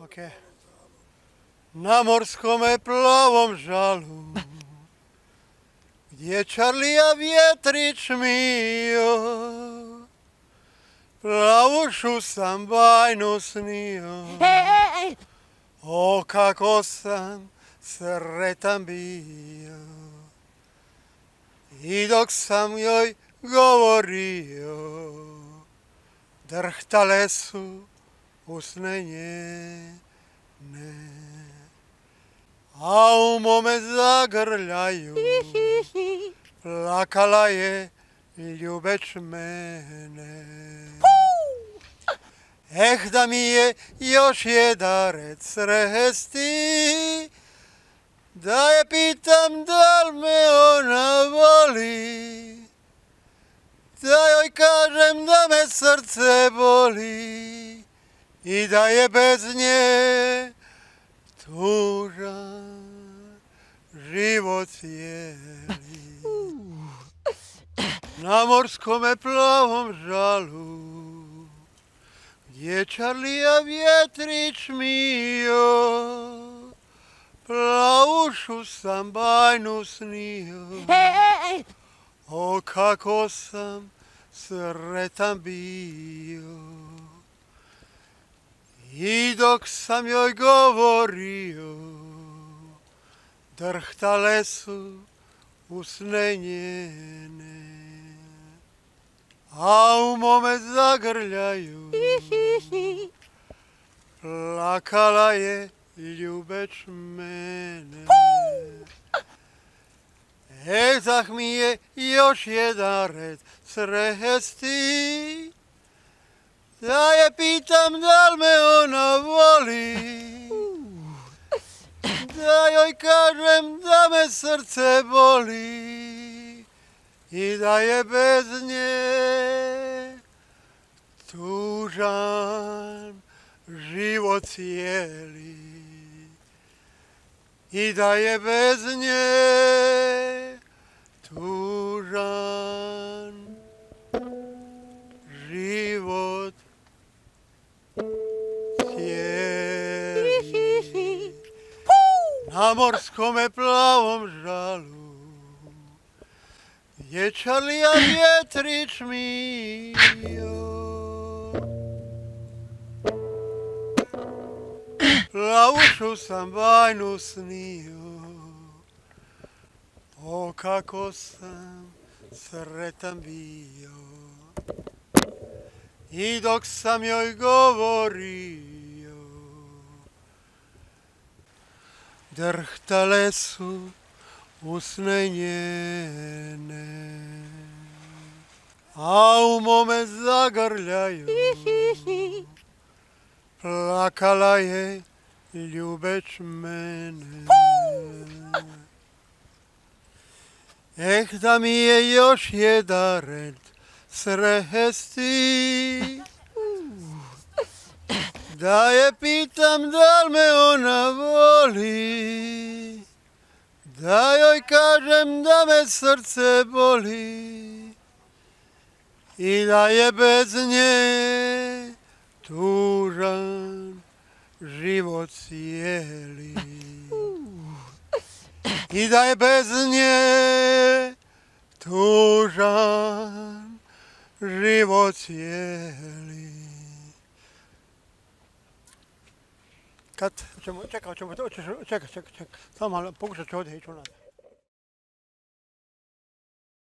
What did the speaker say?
Ok. Na morskome plavom žalu, gdje Čarlija vjetrić mio, plavušu sam bajnu snio. O, kako sam sretan bio, i dok sam joj govorio, drhtale su usne njene, a u mome zagrljaju plakala je ljubeć mene. Da mi je još jedaret sresti, da je pitam da li me ona voli, da joj kažem da me srce boli i da je bez nje tužan život cijeli. Na morskome plavom žalu, gdje Čarlija vjetrić mio, plavušu sam bajnu snio. O, kako sam sretan bio, i dok sam joj govorio, drhtale su usne njene, a u mome zagrljaju plakala je ljubeć mene. Dah mi je još jedan red sresti, da je pitam da li me ona voli, da joj kažem da me srce boli i da je bez nje tužan život cijeli, i da je bez nje tužan život cijeli. Na morskome plavom žalu, gdje Čarlija vjetrić mio, plavušu sam bajnu snio. O, kako sam sretan bio, i dok sam joj govorio, drhtale su usne njene, a u mome zagrljaju plakala je ljubeć mene. Da mi je još jedan red sresti, da je pitam da li me ona voli, da joj kažem da me srce boli i da je bez nje tužan život cijeli, i da je bez nje tužan život cijeli. Kad ćemo, čekaj, samo malo, pokušat ću ovdje ići unad.